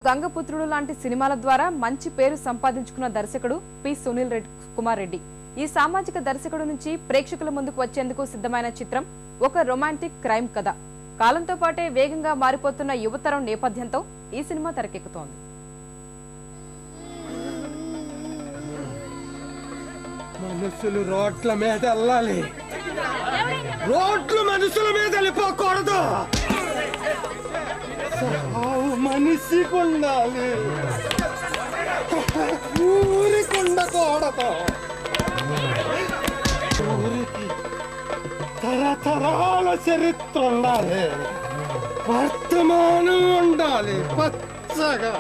గంగపుత్రుడు లాంటి సినిమాల ద్వారా మంచి పేరు సంపాదించుకున్న దర్శకుడు పి సునీల్ కుమార్ రెడ్డి ఈ సామాజిక దర్శకుడు నుంచి ప్రేక్షకుల ముందుకు వచ్చేందుకు సిద్ధమైన చిత్రం ఒక రొమాంటిక్ క్రైమ్ కథ. కాలంతో పాటే వేగంగా మారిపోతున్న యువతరం నేపథ్యంతో ఈ సినిమా తెరకెక్కుతోంది. మనుషులు రోడ్ల మీద వెళ్ళాలి, రోడ్లు మనుషుల మీద వెళ్ళిపోకూడదు. మనిషికి ఉండాలి, ఊరికి ఉండకూడదు. ఊరికి తరతరాల చరిత్ర ఉండాలి, వర్తమానం ఉండాలి పచ్చగా.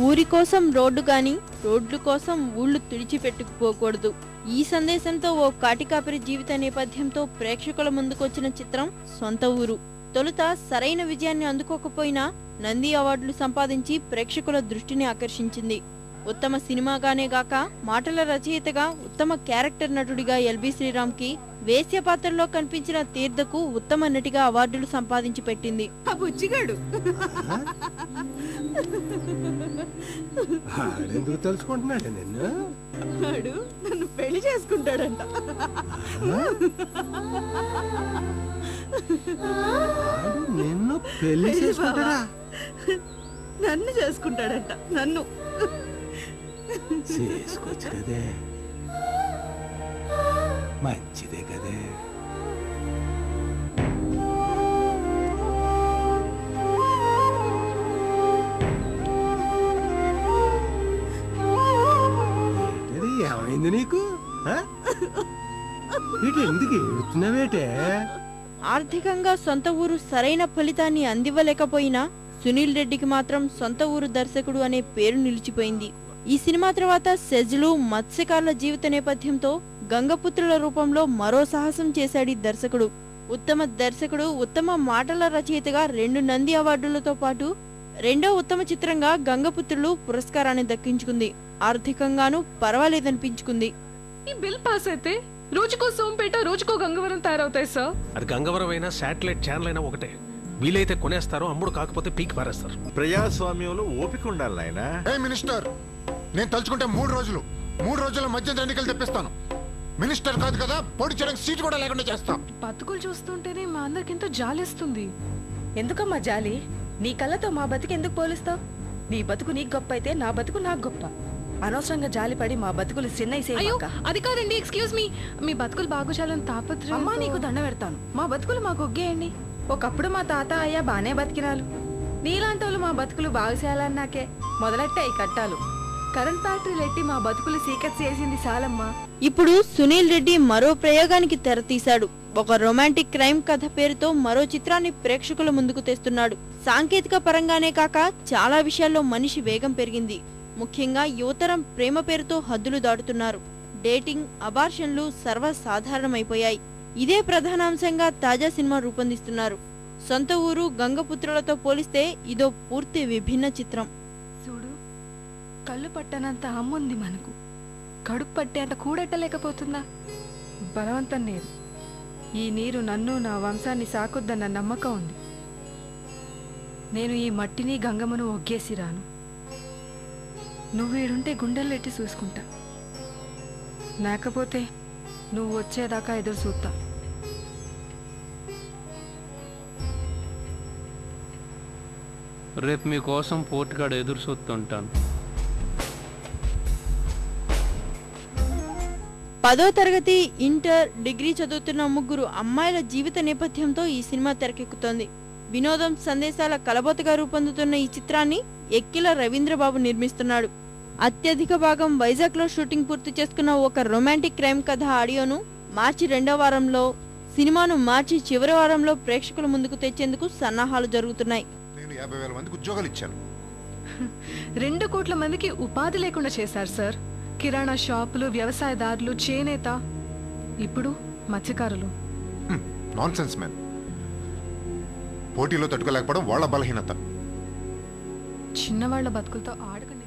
ఊరి కోసం రోడ్డు గాని, రోడ్లు కోసం ఊళ్ళు తుడిచిపెట్టుకుపోకూడదు. ఈ సందేశంతో ఓ కాటికాపరి జీవిత నేపథ్యంతో ప్రేక్షకుల ముందుకొచ్చిన చిత్రం సొంత ఊరు. తొలుత సరైన విజయాన్ని అందుకోకపోయినా నంది అవార్డులు సంపాదించి ప్రేక్షకుల దృష్టిని ఆకర్షించింది. ఉత్తమ సినిమాగానే గాక మాటల రచయితగా, ఉత్తమ క్యారెక్టర్ నటుడిగా ఎల్బీ శ్రీరామ్ కి, వేశ్య పాత్రలో కనిపించిన తీర్థకు ఉత్తమ నటిగా అవార్డులు సంపాదించి పెట్టింది. ఎందుకు తెలుసుకుంటున్నాడు నిన్ను? నన్ను పెళ్లి చేసుకుంటాడంట. నిన్ను పెళ్లి చేసుకుంటాడా? నన్ను చేసుకుంటాడంట. నన్ను చేసుకోవచ్చు కదే, మంచిదే కదే. ఏమైంది నీకు? ఇటు ఎందుకు ఏడుతున్నావేటే? ఆర్థికంగా సొంత ఊరు సరైన ఫలితాన్ని అందివ్వలేకపోయినా సునీల్ రెడ్డికి మాత్రం సొంత ఊరు దర్శకుడు అనే పేరు నిలిచిపోయింది. ఈ సినిమా తర్వాత సెజ్లు, మత్స్యకారుల జీవిత నేపథ్యంతో గంగపుత్రుల రూపంలో మరో సాహసం చేశాడు దర్శకుడు. ఉత్తమ దర్శకుడు, ఉత్తమ మాటల రచయితగా 2 నంది అవార్డులతో పాటు రెండో ఉత్తమ చిత్రంగా గంగపుత్రులు పురస్కారాన్ని దక్కించుకుంది. ఆర్థికంగానూ పర్వాలేదనిపించుకుంది. ఈ బిల్ పాస్ అయితే రోజుకో సోంపేట, రోజుకో గంగవరం తయారవుతాయి సార్. అది గంగవరం అయినా శాటిలైట్ ఛానల్ అయినా ఒకటే. వీలైతే కొనేస్తారు, అమ్ముడు కాకపోతే పీకి పారేస్తారు. ప్రజాస్వామ్యంలో ఓపిక ఉండాలి నాయనా. మినిస్టర్, నేను తలుచుకుంటే 3 రోజుల మధ్య ఎన్నికలు తెప్పిస్తాను. మినిస్టర్ కాదు కదా, పోటీ చేయడానికి సీట్ కూడా లేకుండా చేస్తా. బతుకులు చూస్తుంటేనే మా అందరికి ఎంతో జాలేస్తుంది. ఎందుకమ్మా జాలి? నీ కళ్ళతో మా బతుకు ఎందుకు పోలుస్తావు? నీ బతుకు నీకు గొప్ప అయితే నా బతుకు నాకు గొప్ప. అనవసరంగా జాలిపడి మా బతుకులు చిన్నయ్య. అది కాదండి, ఎక్స్క్యూజ్ మీ. మీ బతుకులు బాగుచాలని తాపత్రయం. అమ్మా నీకు దండ పెడతాను. మా బతుకులు మాకు ఒగ్గేయండి. ఒకప్పుడు మా తాత అయ్యా బానే బతికినాలు. నీలాంటోళ్ళు మా బతుకులు బాగు చేయాలన్నాకే మొదలెట్టాయి కట్టాలు. కరెంట్ ఫ్యాక్టరీలు ఎట్టి మా బతుకులు సీకట్ చేసింది సాలమ్మా. ఇప్పుడు సునీల్ రెడ్డి మరో ప్రయోగానికి తెరతీశాడు. ఒక రొమాంటిక్ క్రైమ్ కథ పేరుతో మరో చిత్రాన్ని ప్రేక్షకుల ముందుకు తెస్తున్నాడు. సాంకేతిక పరంగానే కాక చాలా విషయాల్లో మనిషి వేగం పెరిగింది. ముఖ్యంగా యువతరం ప్రేమ పేరుతో హద్దులు దాటుతున్నారు. డేటింగ్, అబార్షన్లు సర్వసాధారణమైపోయాయి. ఇదే ప్రధానాంశంగా తాజా సినిమా రూపొందిస్తున్నారు. సొంత ఊరు, గంగపుత్రులతో పోలిస్తే ఇదో పూర్తి విభిన్న చిత్రం. చూడు, కళ్ళు పట్టనంత అమ్ముంది మనకు, కడుపు పట్టేంత కూడెట్టలేకపోతుందా? బలవంతం లేదు. ఈ నీరు నన్ను, నా వంశాన్ని సాకుద్దన్న నమ్మకం ఉంది. నేను ఈ మట్టిని, గంగమ్మను ఒగ్గేసి రాను. నువ్వు ఈడుంటే గుండెల్లెట్టి చూసుకుంటా, లేకపోతే నువ్వు వచ్చేదాకా ఎదురు చూస్తా. రేపు మీకోసం పోర్టుగాడు ఎదురు చూస్తుంటాను. 10వ తరగతి, ఇంటర్, డిగ్రీ చదువుతున్న 3 అమ్మాయిల జీవిత నేపథ్యంతో ఈ సినిమా తెరకెక్కుతోంది. వినోదం, సందేశాల కలబోతగా రూపొందుతున్న ఈ చిత్రాన్ని ఎక్కిల రవీంద్రబాబు నిర్మిస్తున్నాడు. అత్యధిక భాగం వైజాగ్ లో షూటింగ్ పూర్తి చేసుకున్న ఒక రొమాంటిక్ క్రైమ్ కథ ఆడియోను మార్చి 2వ వారంలో, సినిమాను మార్చి చివరి వారంలో ప్రేక్షకుల ముందుకు తెచ్చేందుకు సన్నాహాలు జరుగుతున్నాయి. నేను 50,000 మందికి ఉద్యోగాలు ఇచ్చాను. 2 కోట్ల మందికి ఉపాధి లేకుండా చేశారు సార్. కిరాణా షాపులు, వ్యవసాయదారులు, చేనేత, ఇప్పుడు మత్స్యకారులు. Nonsense man. పోటీలో తట్టుకోలేకపోవడం వాళ్ళ బలహీనత. చిన్నవాళ్ల బతుకులతో ఆడకండి.